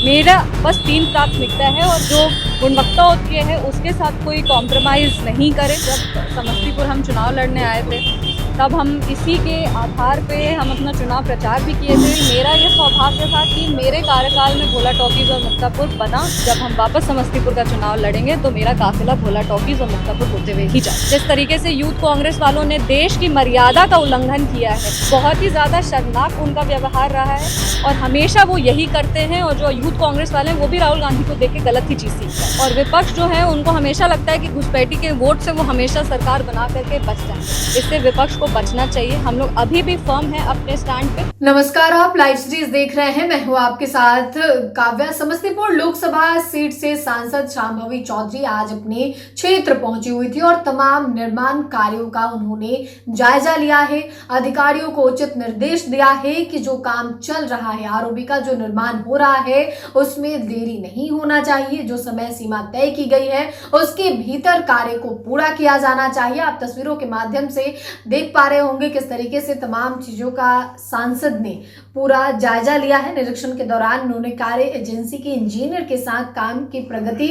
मेरा बस 3 प्राथमिकता है और जो गुणवत्ता होती है उसके साथ कोई कॉम्प्रोमाइज़ नहीं करें। जब समस्तीपुर हम चुनाव लड़ने आए थे तब हम इसी के आधार पे हम अपना चुनाव प्रचार भी किए थे। मेरा ये सौभाग्य था कि मेरे कार्यकाल में भोला टॉकीज़ और मुक्तापुर बना। जब हम वापस समस्तीपुर का चुनाव लड़ेंगे तो मेरा काफिला भोला टॉकीज़ और मुक्तापुर होते हुए ही जाए। जिस तरीके से यूथ कांग्रेस वालों ने देश की मर्यादा का उल्लंघन किया है, बहुत ही ज़्यादा शर्मनाक उनका व्यवहार रहा है और हमेशा वो यही करते हैं। और जो यूथ कांग्रेस वाले हैं वो भी राहुल गांधी को देख के गलत ही चीज़ सीखते हैं। और विपक्ष जो है उनको हमेशा लगता है कि घुसपैठी के वोट से वो हमेशा सरकार बना करके बच जाए। इससे विपक्ष को बचना चाहिए। हम लोग अभी भी फर्म है अपने स्टैंड पे। नमस्कार, आप लाइव सीरीज देख रहे हैं। मैं हूं आपके साथ काव्या। समस्तीपुर लोकसभा सीट से सांसद शांभवी चौधरी आज अपने क्षेत्र पहुंची हुई थी और तमाम निर्माण कार्यों का उन्होंने जायजा लिया है। अधिकारियों को उचित निर्देश दिया है कि जो काम चल रहा है, आरओबी का जो निर्माण हो रहा है, उसमें देरी नहीं होना चाहिए। जो समय सीमा तय की गई है उसके भीतर कार्य को पूरा किया जाना चाहिए। आप तस्वीरों के माध्यम से देख पा रहे होंगे किस तरीके से तमाम चीजों का सांसद ने पूरा जायजा लिया है। निरीक्षण के दौरान उन्होंने कार्य एजेंसी के इंजीनियर के साथ काम की प्रगति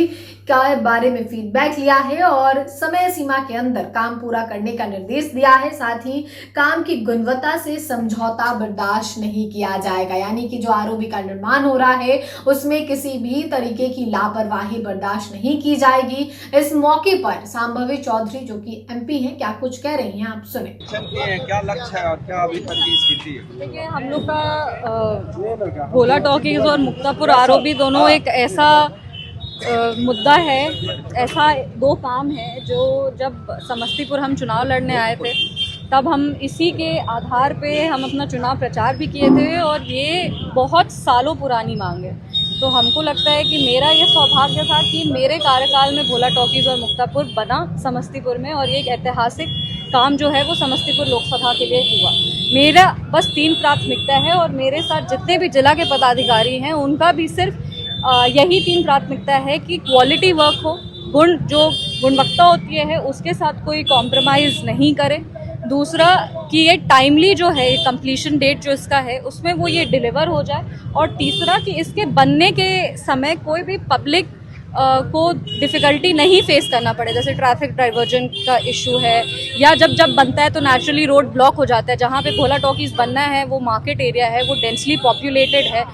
के बारे में फीडबैक लिया है और समय सीमा के अंदर काम पूरा करने का निर्देश दिया है। साथ ही काम की गुणवत्ता से समझौता बर्दाश्त नहीं किया जाएगा, यानी कि जो आरओबी का निर्माण हो रहा है उसमें किसी भी तरीके की लापरवाही बर्दाश्त नहीं की जाएगी। इस मौके पर शांभवी चौधरी जो कि एमपी हैं, क्या कुछ कह रही हैं, आप सुने। क्या लक्ष्य है और क्या अभी तक की स्थिति है? देखिए, हम लोग का भोला टॉकीज़ और मुक्तापुर आरओबी दोनों एक ऐसा मुद्दा है, ऐसा दो काम है जो जब समस्तीपुर हम चुनाव लड़ने आए थे तब हम इसी के आधार पे हम अपना चुनाव प्रचार भी किए थे और ये बहुत सालों पुरानी मांग है। तो हमको लगता है कि मेरा ये सौभाग्य था कि मेरे कार्यकाल में भोला टॉकीज़ और मुक्तापुर बना समस्तीपुर में और ये एक ऐतिहासिक काम जो है वो समस्तीपुर लोकसभा के लिए हुआ। मेरा बस 3 प्राथमिकता है और मेरे साथ जितने भी जिला के पदाधिकारी हैं उनका भी सिर्फ यही 3 प्राथमिकता है कि क्वालिटी वर्क हो, जो गुणवत्ता होती है उसके साथ कोई कॉम्प्रोमाइज़ नहीं करे। दूसरा कि ये टाइमली जो है कंप्लीशन डेट जो इसका है उसमें वो ये डिलीवर हो जाए। और तीसरा कि इसके बनने के समय कोई भी पब्लिक को डिफ़िकल्टी नहीं फेस करना पड़े, जैसे ट्रैफिक डाइवर्जन का इशू है या जब बनता है तो नेचुरली रोड ब्लॉक हो जाता है। जहाँ पे भोला टॉकीज़ बनना है वो मार्केट एरिया है, वो डेंसली पॉपुलेटेड है।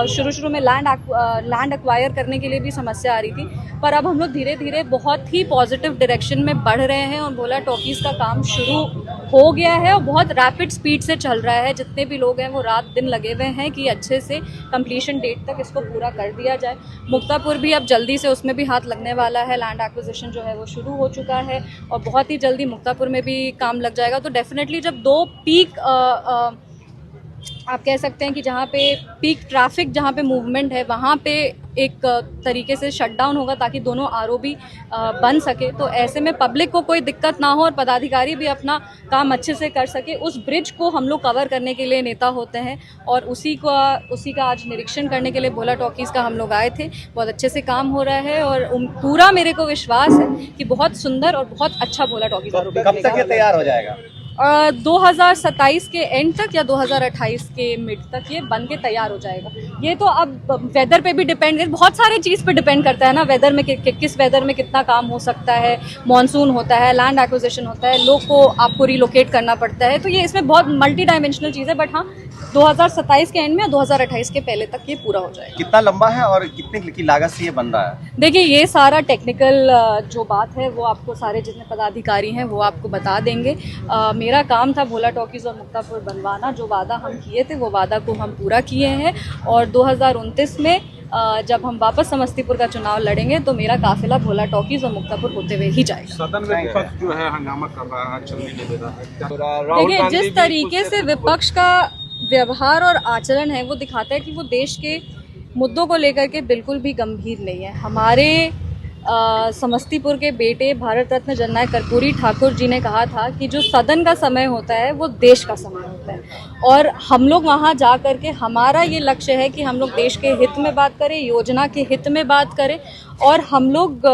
शुरू में लैंड एक्वायर करने के लिए भी समस्या आ रही थी, पर अब हम लोग धीरे धीरे बहुत ही पॉजिटिव डायरेक्शन में बढ़ रहे हैं और भोला टॉकीज़ का काम शुरू हो गया है और बहुत रैपिड स्पीड से चल रहा है। जितने भी लोग हैं वो रात दिन लगे हुए हैं कि अच्छे से कंप्लीशन डेट तक इसको पूरा कर दिया जाए। मुक्तापुर भी अब जल्दी से उसमें भी हाथ लगने वाला है। लैंड एक्विजिशन जो है वो शुरू हो चुका है और बहुत ही जल्दी मुक्तापुर में भी काम लग जाएगा। तो डेफिनेटली जब 2 पीक आप कह सकते हैं कि जहाँ पे पीक ट्रैफिक, जहाँ पे मूवमेंट है, वहाँ पे एक तरीके से शटडाउन होगा ताकि दोनों आरओबी बन सके। तो ऐसे में पब्लिक को कोई दिक्कत ना हो और पदाधिकारी भी अपना काम अच्छे से कर सके। उस ब्रिज को हम लोग कवर करने के लिए नेता होते हैं और उसी का आज निरीक्षण करने के लिए भोला टॉकीज़ का हम लोग आए थे। बहुत अच्छे से काम हो रहा है और पूरा मेरे को विश्वास है कि बहुत सुंदर और बहुत अच्छा भोला टॉकीज़ आरओबी कब तक ये तैयार हो जाएगा? 2027 के एंड तक या 2028 के मिड तक ये बन के तैयार हो जाएगा। ये तो अब वेदर पे भी डिपेंड है, बहुत सारे चीज़ पे डिपेंड करता है ना। वेदर में किस वेदर में कितना काम हो सकता है, मॉनसून होता है, लैंड एक्विजिशन होता है, लोग को आपको रिलोकेट करना पड़ता है। तो ये इसमें बहुत मल्टी डायमेंशनल चीज़ है, बट हाँ 2027 के एंड में 2028 के पहले तक ये पूरा हो जाएगा। कितना लंबा है और कितने की लागत से ये बन रहा है? देखिए, ये सारा टेक्निकल जो बात है वो आपको सारे जितने पदाधिकारी हैं वो आपको बता देंगे। मेरा काम था भोला टॉकीज़ और मुक्तापुर बनवाना। जो वादा हम किए थे वो वादा को हम पूरा किए हैं और 2029 में जब हम वापस समस्तीपुर का चुनाव लड़ेंगे तो मेरा काफिला भोला टॉकीज़ और मुक्तापुर होते हुए ही जाएगा। सदन में विपक्ष जो है हंगामा कर रहा है, चलने नहीं दे रहा है। देखिए, जिस तरीके से विपक्ष का व्यवहार और आचरण है वो दिखाता है कि वो देश के मुद्दों को लेकर के बिल्कुल भी गंभीर नहीं है। हमारे समस्तीपुर के बेटे भारत रत्न जननायक कर्पूरी ठाकुर जी ने कहा था कि जो सदन का समय होता है वो देश का समय होता है और हम लोग वहाँ जा कर के हमारा ये लक्ष्य है कि हम लोग देश के हित में बात करें, योजना के हित में बात करें और हम लोग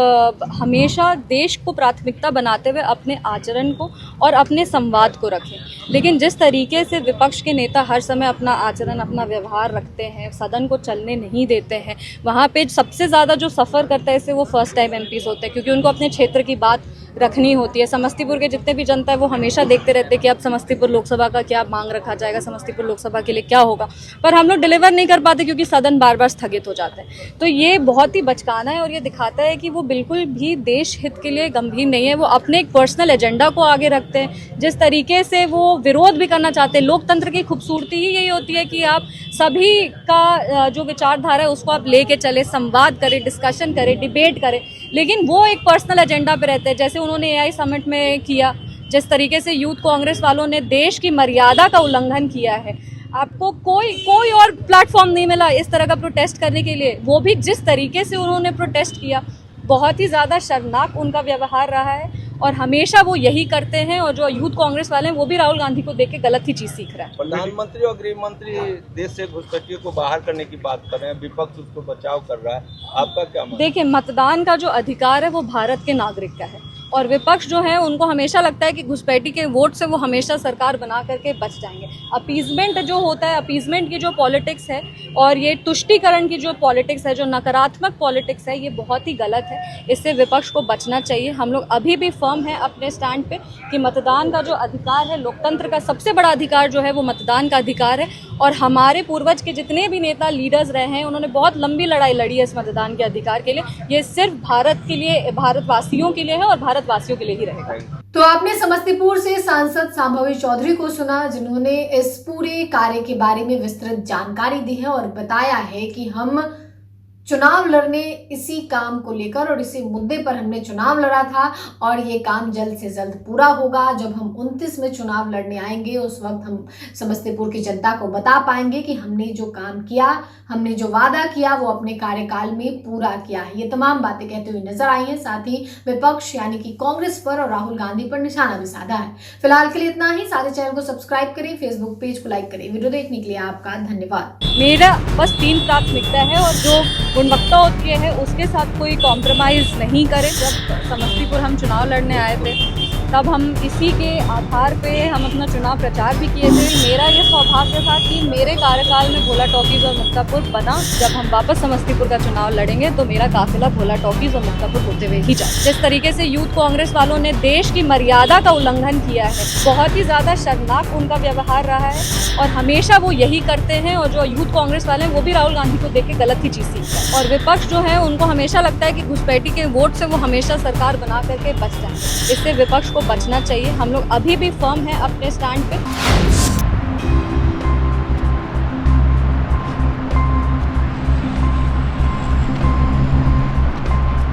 हमेशा देश को प्राथमिकता बनाते हुए अपने आचरण को और अपने संवाद को रखें। लेकिन जिस तरीके से विपक्ष के नेता हर समय अपना आचरण, अपना व्यवहार रखते हैं, सदन को चलने नहीं देते हैं, वहाँ पे सबसे ज़्यादा जो सफ़र करता है इससे वो फर्स्ट टाइम एमपीज़ होते हैं, क्योंकि उनको अपने क्षेत्र की बात रखनी होती है। समस्तीपुर के जितने भी जनता है वो हमेशा देखते रहते हैं कि अब समस्तीपुर लोकसभा का क्या मांग रखा जाएगा, समस्तीपुर लोकसभा के लिए क्या होगा, पर हम लोग डिलीवर नहीं कर पाते क्योंकि सदन बार बार स्थगित हो जाते हैं। तो ये बहुत ही बचकाना है और ये दिखाता है कि वो बिल्कुल भी देश हित के लिए गंभीर नहीं है। वो अपने एक पर्सनल एजेंडा को आगे रखते हैं, जिस तरीके से वो विरोध भी करना चाहते हैं। लोकतंत्र की खूबसूरती ही यही होती है कि आप सभी का जो विचारधारा है उसको आप लेके चले, संवाद करें, डिस्कशन करें, डिबेट करें, लेकिन वो एक पर्सनल एजेंडा पे रहते हैं। जैसे उन्होंने एआई समिट में किया, जिस तरीके से यूथ कांग्रेस वालों ने देश की मर्यादा का उल्लंघन किया है। आपको कोई और प्लेटफॉर्म नहीं मिला इस तरह का प्रोटेस्ट करने के लिए, वो भी जिस तरीके से उन्होंने प्रोटेस्ट किया, बहुत ही ज़्यादा शर्मनाक उनका व्यवहार रहा है और हमेशा वो यही करते हैं। और जो यूथ कांग्रेस वाले हैं वो भी राहुल गांधी को देख के गलत ही चीज़ सीख रहे हैं। प्रधानमंत्री और गृह मंत्री देश से घुसपैठियों को बाहर करने की बात कर रहे हैं, विपक्ष उसको बचाव कर रहा है, आपका क्या मानना? देखिए, मतदान का जो अधिकार है वो भारत के नागरिक का है और विपक्ष जो है उनको हमेशा लगता है कि घुसपैठी के वोट से वो हमेशा सरकार बना करके बच जाएंगे। अपीजमेंट जो होता है, अपीजमेंट की जो पॉलिटिक्स है और ये तुष्टीकरण की जो पॉलिटिक्स है, जो नकारात्मक पॉलिटिक्स है, ये बहुत ही गलत है। इससे विपक्ष को बचना चाहिए। हम लोग अभी भी फर्म है अपने स्टैंड पे कि मतदान का जो अधिकार है, लोकतंत्र का सबसे बड़ा अधिकार जो है वो मतदान का अधिकार है। और हमारे पूर्वज के जितने भी नेता, लीडर्स रहे हैं, उन्होंने बहुत लंबी लड़ाई लड़ी है इस मतदान के अधिकार के लिए। ये सिर्फ भारत के लिए, भारतवासियों के लिए है और भारतवासियों के लिए ही रहेगा। तो आपने समस्तीपुर से सांसद शांभवी चौधरी को सुना, जिन्होंने इस पूरे कार्य के बारे में विस्तृत जानकारी दी है और बताया है कि हम चुनाव लड़ने इसी काम को लेकर और इसी मुद्दे पर हमने चुनाव लड़ा था और ये काम जल्द से जल्द पूरा होगा। जब हम 29 में चुनाव लड़ने आएंगे उस वक्त हम समस्तीपुर की जनता को बता पाएंगे कि हमने जो काम किया, हमने जो वादा किया वो अपने कार्यकाल में पूरा किया है। ये तमाम बातें कहते हुए नजर आई हैं। साथ ही विपक्ष यानी कि कांग्रेस पर और राहुल गांधी पर निशाना भी साधा है। फिलहाल के लिए इतना ही। सारे चैनल को सब्सक्राइब करें, फेसबुक पेज को लाइक करें। वीडियो देखने के लिए आपका धन्यवाद। मेरा बस 3 प्राथमिकता है और जो गुणवत्ता होती है उसके साथ कोई कॉम्प्रोमाइज़ नहीं करें। जब समस्तीपुर हम चुनाव लड़ने आए थे तब हम इसी के आधार पे हम अपना चुनाव प्रचार भी किए थे। मेरा ये सौभाग्य था कि मेरे कार्यकाल में भोला टॉकीज़ और मुक्तापुर बना। जब हम वापस समस्तीपुर का चुनाव लड़ेंगे तो मेरा काफिला भोला टॉकीज़ और मुक्तापुर होते हुए ही जाए। जिस तरीके से यूथ कांग्रेस वालों ने देश की मर्यादा का उल्लंघन किया है, बहुत ही ज़्यादा शर्मनाक उनका व्यवहार रहा है और हमेशा वो यही करते हैं। और जो यूथ कांग्रेस वाले हैं वो भी राहुल गांधी को देख के गलत ही चीज़ सीखते हैं। और विपक्ष जो है उनको हमेशा लगता है कि घुसपैठी के वोट से वो हमेशा सरकार बना करके बच जाए। इससे विपक्ष को बचना चाहिए। हम लोग अभी भी फर्म है अपने स्टैंड पे।